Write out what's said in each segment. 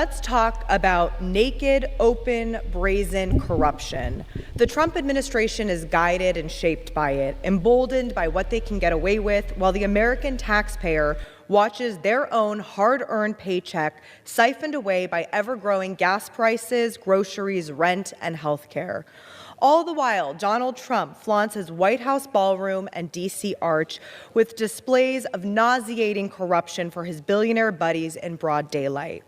Let's talk about naked, open, brazen corruption. The Trump administration is guided and shaped by it, emboldened by what they can get away with, while the American taxpayer watches their own hard-earned paycheck siphoned away by ever-growing gas prices, groceries, rent, and health care. All the while, Donald Trump flaunts his White House ballroom and D.C. arch with displays of nauseating corruption for his billionaire buddies in broad daylight.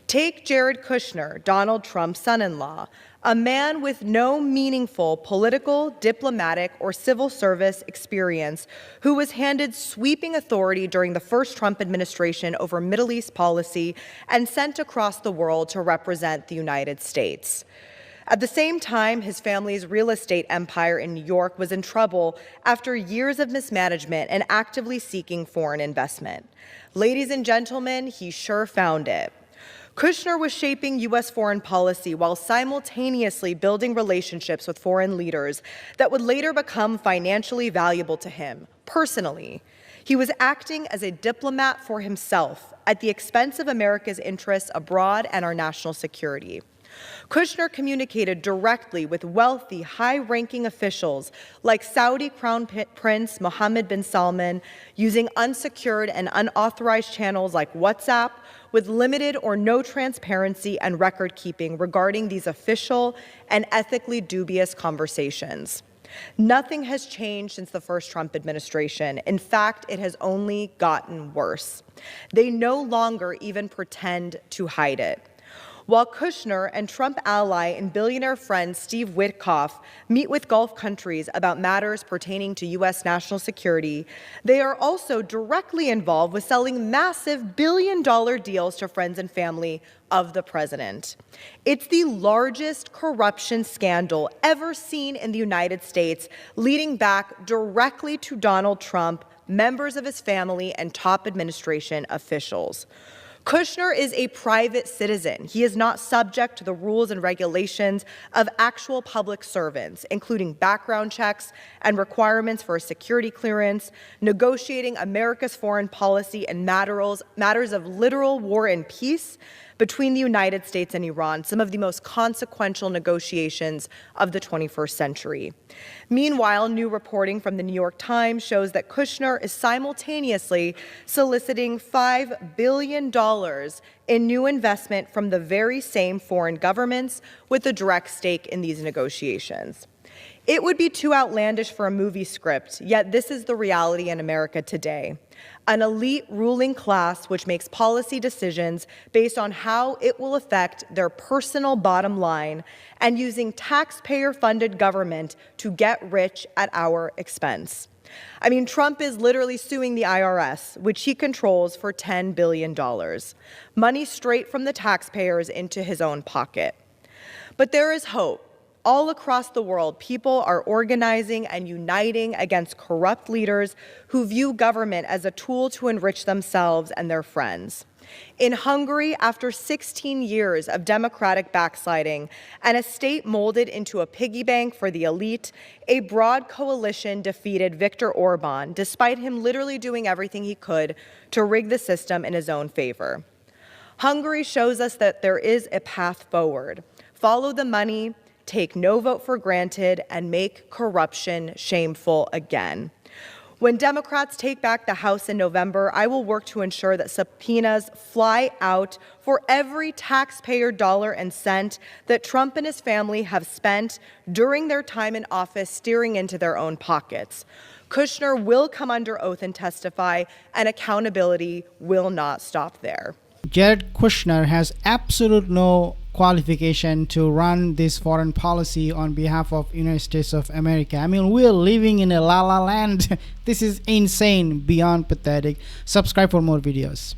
Take Jared Kushner, Donald Trump's son-in-law, a man with no meaningful political, diplomatic, or civil service experience who was handed sweeping authority during the first Trump administration over Middle East policy and sent across the world to represent the United States. At the same time, his family's real estate empire in New York was in trouble after years of mismanagement and actively seeking foreign investment. Ladies and gentlemen, he sure found it. Kushner was shaping U.S. foreign policy while simultaneously building relationships with foreign leaders that would later become financially valuable to him, personally. He was acting as a diplomat for himself at the expense of America's interests abroad and our national security. Kushner communicated directly with wealthy, high-ranking officials like Saudi Crown Prince Mohammed bin Salman, using unsecured and unauthorized channels like WhatsApp, with limited or no transparency and record-keeping regarding these official and ethically dubious conversations. Nothing has changed since the first Trump administration. In fact, it has only gotten worse. They no longer even pretend to hide it. While Kushner and Trump ally and billionaire friend Steve Witkoff meet with Gulf countries about matters pertaining to U.S. national security, they are also directly involved with selling massive billion-dollar deals to friends and family of the president. It's the largest corruption scandal ever seen in the United States, leading back directly to Donald Trump, members of his family, and top administration officials. Kushner is a private citizen. He is not subject to the rules and regulations of actual public servants, including background checks and requirements for a security clearance, negotiating America's foreign policy and matters of literal war and peace between the United States and Iran, some of the most consequential negotiations of the 21st century. Meanwhile, new reporting from the New York Times shows that Kushner is simultaneously soliciting $5 billion in new investment from the very same foreign governments with a direct stake in these negotiations. It would be too outlandish for a movie script, yet this is the reality in America today. An elite ruling class which makes policy decisions based on how it will affect their personal bottom line and using taxpayer-funded government to get rich at our expense. I mean, Trump is literally suing the IRS, which he controls, for $10 billion. Money straight from the taxpayers into his own pocket. But there is hope. All across the world, people are organizing and uniting against corrupt leaders who view government as a tool to enrich themselves and their friends. In Hungary, after 16 years of democratic backsliding and a state molded into a piggy bank for the elite, a broad coalition defeated Viktor Orban, despite him literally doing everything he could to rig the system in his own favor. Hungary shows us that there is a path forward. Follow the money, take no vote for granted, and make corruption shameful again. When Democrats take back the House in November, I will work to ensure that subpoenas fly out for every taxpayer dollar and cent that Trump and his family have spent during their time in office steering into their own pockets. Kushner will come under oath and testify, and accountability will not stop there. Jared Kushner has absolute no qualification to run this foreign policy on behalf of United States of America. I mean, we're living in a la la land. This is insane, beyond pathetic. Subscribe for more videos.